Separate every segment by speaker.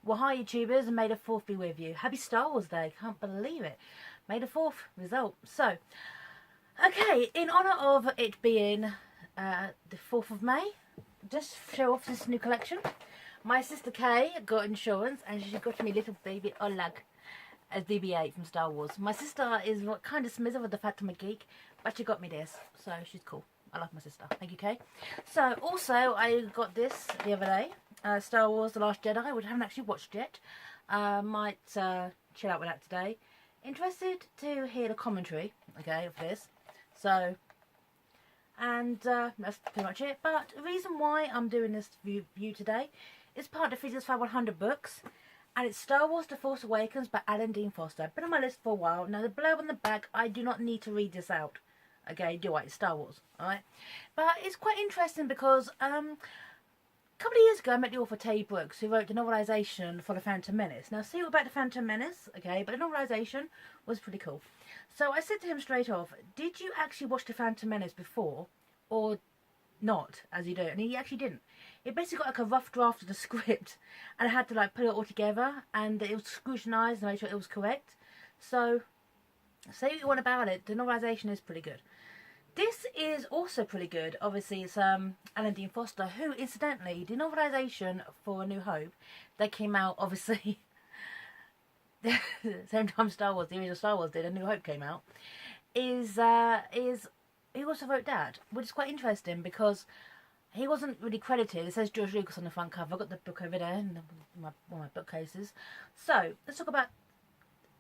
Speaker 1: Well, hi YouTubers, and May the 4th be with you. Happy Star Wars Day, can't believe it. May the 4th result. So, okay, in honour of it being the 4th of May, just show off this new collection. My sister Kay got insurance and she got me little baby Olag as BB-8 from Star Wars. My sister is kind of smithered with the fact I'm a geek, but she got me this, so she's cool. I love my sister. Thank you, Kay. So, also, I got this the other day. Star Wars The Last Jedi, which I haven't actually watched yet. Might chill out with that today. Interested to hear the commentary, okay, of this. So, and that's pretty much it. But the reason why I'm doing this review today is part of the Physics 500 books. And it's Star Wars The Force Awakens by Alan Dean Foster. Been on my list for a while. Now, the blurb on the back, I do not need to read this out. Okay, do I? It's Star Wars, alright? But it's quite interesting because a couple of years ago I met the author Terry Brooks, who wrote the novelization for The Phantom Menace. Now, see what about The Phantom Menace, okay, but the novelization was pretty cool. So I said to him straight off, did you actually watch The Phantom Menace before, or not, as you do? And he actually didn't. It basically got like a rough draft of the script, and I had to like put it all together, and it was scrutinised and make sure it was correct. So, say what you want about it, the novelization is pretty good. This is also pretty good. Obviously, it's Alan Dean Foster, who, incidentally, the novelisation for A New Hope, that came out, obviously, the same time Star Wars, the original Star Wars did, A New Hope came out, is he also wrote that, which is quite interesting because he wasn't really credited. It says George Lucas on the front cover. I've got the book over there in one of my bookcases. So, let's talk about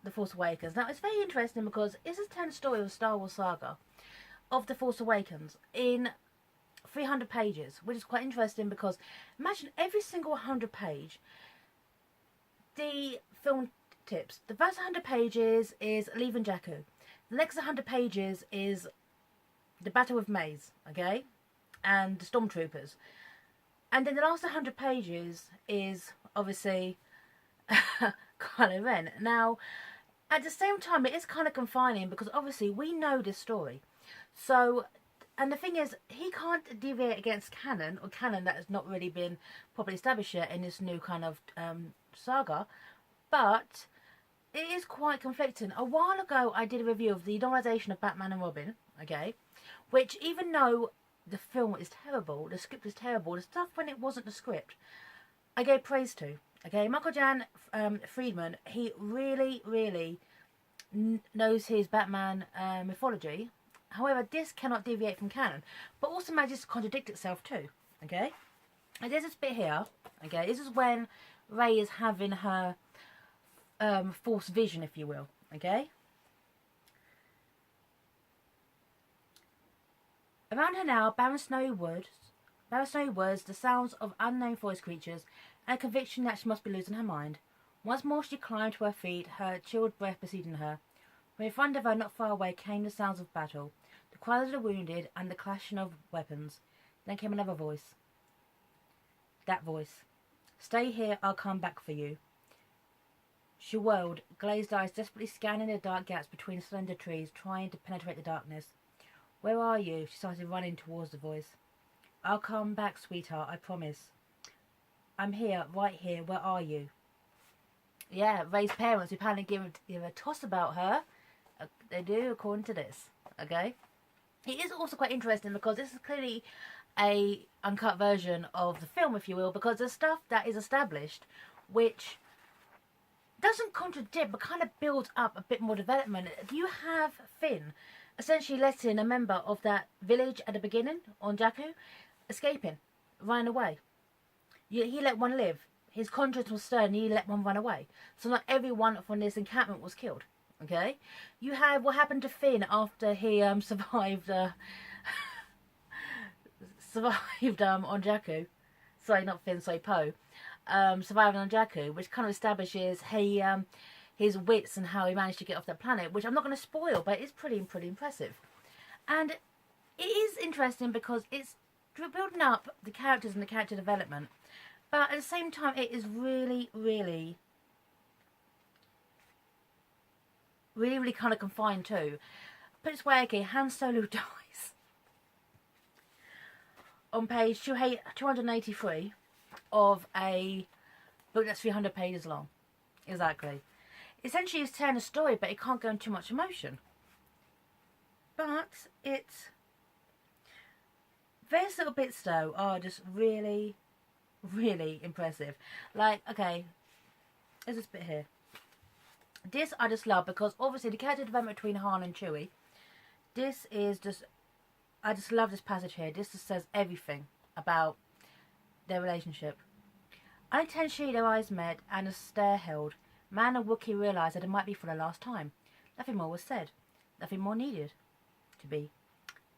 Speaker 1: The Force Awakens. Now, it's very interesting because it's a 10 story of Star Wars saga of The Force Awakens in 300 pages, which is quite interesting because imagine every single 100 page the film tips. The first 100 pages is leaving Jakku. The next 100 pages is the battle with Maze, okay, and the stormtroopers, and then the last 100 pages is obviously Kylo Ren. Now, at the same time, it is kind of confining because obviously we know this story. So, and the thing is, he can't deviate against canon, or canon that has not really been properly established yet in this new kind of saga, but it is quite conflicting. A while ago, I did a review of the novelization of Batman and Robin, okay, which even though the film is terrible, the script is terrible, the stuff when it wasn't the script, I gave praise to, okay. Michael Jan Friedman, he really, really knows his Batman mythology. However, this cannot deviate from canon, but also manages to contradict itself too, okay? And there's this bit here, okay? This is when Rey is having her Force vision, if you will, okay? Around her now, barren snowy woods, the sounds of unknown forest creatures, and a conviction that she must be losing her mind. Once more she climbed to her feet, her chilled breath preceding her. From in front of her, not far away, came the sounds of battle, the cries of the wounded, and the clashing of weapons. Then came another voice. That voice. Stay here, I'll come back for you. She whirled, glazed eyes desperately scanning the dark gaps between slender trees, trying to penetrate the darkness. Where are you? She started running towards the voice. I'll come back, sweetheart, I promise. I'm here, right here, where are you? Yeah, Rey's parents, who apparently give a toss about her, they do, according to this, okay? It is also quite interesting because this is clearly a uncut version of the film, if you will, because there's stuff that is established which doesn't contradict but kind of builds up a bit more development. You have Finn essentially letting a member of that village at the beginning on Jakku escaping, running away. He let one live. His conscience was stirred and he let one run away. So not everyone from this encampment was killed. Okay? You have what happened to Finn after he survived on Jakku. Sorry, not Finn, sorry, Poe. Surviving on Jakku, which kind of establishes his wits and how he managed to get off that planet, which I'm not going to spoil, but it's pretty impressive. And it is interesting because it's building up the characters and the character development. But at the same time, it is really, really kind of confined too. Put it this way, okay, Han Solo dies on page 283 of a book that's 300 pages long. Exactly. Essentially, it's telling a story, but it can't go into too much emotion. But it's various little bits though are just really, really impressive. Like, okay, there's this bit here. This I just love because obviously the character development between Han and Chewie. This is just, I just love this passage here. This just says everything about their relationship. Unintentionally, their eyes met and a stare held. Man and Wookiee realised that it might be for the last time. Nothing more was said. Nothing more needed to be.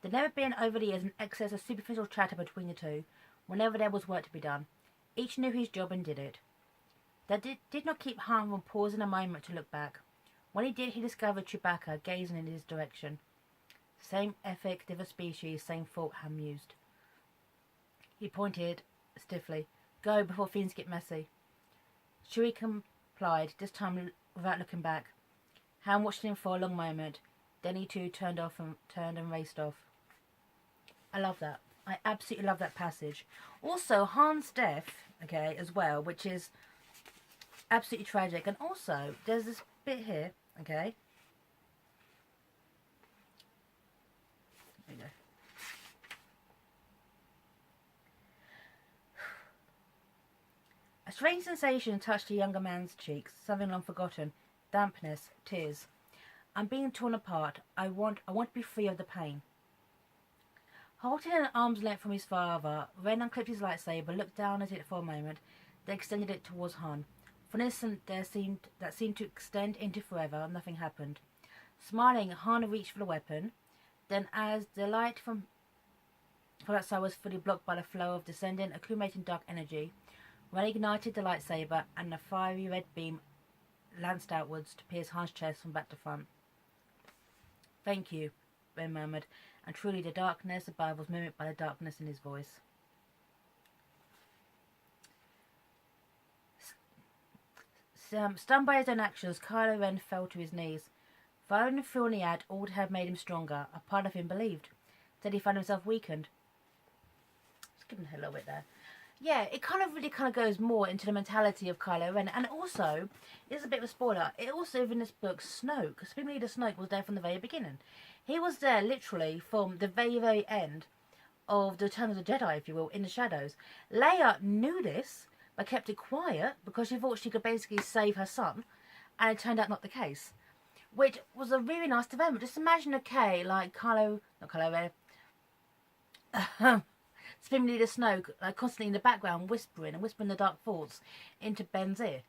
Speaker 1: There'd never been over the years an excess of superficial chatter between the two, whenever there was work to be done. Each knew his job and did it. That did not keep Han from pausing a moment to look back. When he did, he discovered Chewbacca gazing in his direction. Same ethic, different species, same thought, Han mused. He pointed stiffly. Go before things get messy. Chewie complied, this time without looking back. Han watched him for a long moment. Then he too turned and raced off. I love that. I absolutely love that passage. Also, Han's death, okay, as well, which is absolutely tragic. And also, there's this bit here, okay. There you go. A strange sensation touched the younger man's cheeks, something long forgotten. Dampness, tears. I'm being torn apart. I want to be free of the pain. Halting at arm's length from his father, Ren unclipped his lightsaber, looked down at it for a moment, then extended it towards Han. For an instant that seemed to extend into forever, nothing happened. Smiling, Han reached for the weapon. Then, as the light from outside was fully blocked by the flow of descending, accumulating dark energy, Ren ignited the lightsaber, and a fiery red beam lanced outwards to pierce Han's chest from back to front. Thank you, Ren murmured, and truly the darkness above was mimicked by the darkness in his voice. Stunned by his own actions, Kylo Ren fell to his knees. Following through on the ad, all to have made him stronger. A part of him believed. Instead, he found himself weakened. Just give him a little bit there. Yeah, it really goes more into the mentality of Kylo Ren. And also, it's a bit of a spoiler, it also, in this book, Snoke, Supreme Leader Snoke was there from the very beginning. He was there, literally, from the very, very end of the Return of the Jedi, if you will, in the shadows. Leia knew this, but kept it quiet, because she thought she could basically save her son, and it turned out not the case. Which was a really nice development. Just imagine, okay, like Supreme Leader Snoke, constantly in the background, whispering the dark thoughts into Ben's ear.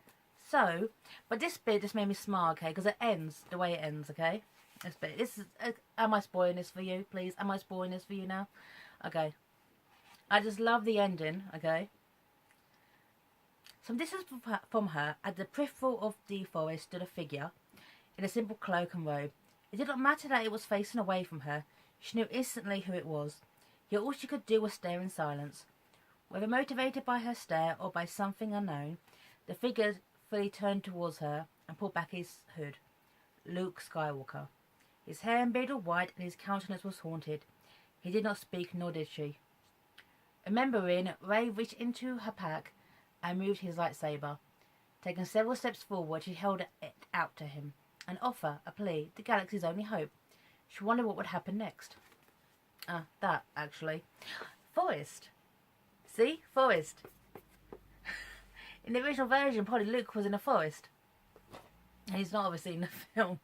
Speaker 1: So, but this bit just made me smile, okay, because it ends the way it ends, okay? This bit. This is. Am I spoiling this for you, please? Am I spoiling this for you now? Okay. I just love the ending, okay? Some distance from her, at the peripheral of the forest, stood a figure in a simple cloak and robe. It did not matter that it was facing away from her. She knew instantly who it was. Yet all she could do was stare in silence. Whether motivated by her stare or by something unknown, the figure fully turned towards her and pulled back his hood. Luke Skywalker. His hair and beard were white and his countenance was haunted. He did not speak, nor did she. Remembering, Rey reached into her pack and moved his lightsaber. Taking several steps forward, she held it out to him. An offer, a plea, the galaxy's only hope. She wondered what would happen next. That, actually. Forest. See? Forest. In the original version, probably Luke was in a forest. And he's not obviously in the film.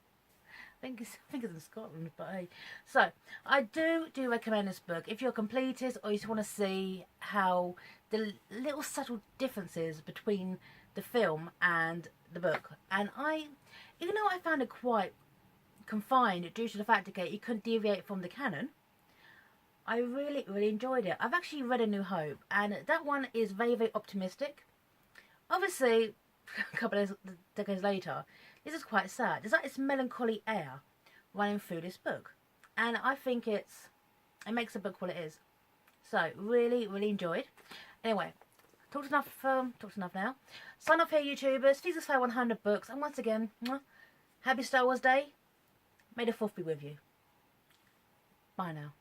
Speaker 1: I think it's in Scotland, but hey. So, I do recommend this book. If you're a completist or you just want to see how the little subtle differences between the film and the book. And even though I found it quite confined due to the fact that you couldn't deviate from the canon, I really, really enjoyed it. I've actually read A New Hope, and that one is very, very optimistic. Obviously, a couple of decades later, this is quite sad. There's like this melancholy air running through this book, and I think it makes the book what it is. So, really, really enjoyed. Anyway, talked enough now. Sign off here, YouTubers. Please subscribe 100 books, and once again, happy Star Wars Day. May the 4th be with you. Bye now.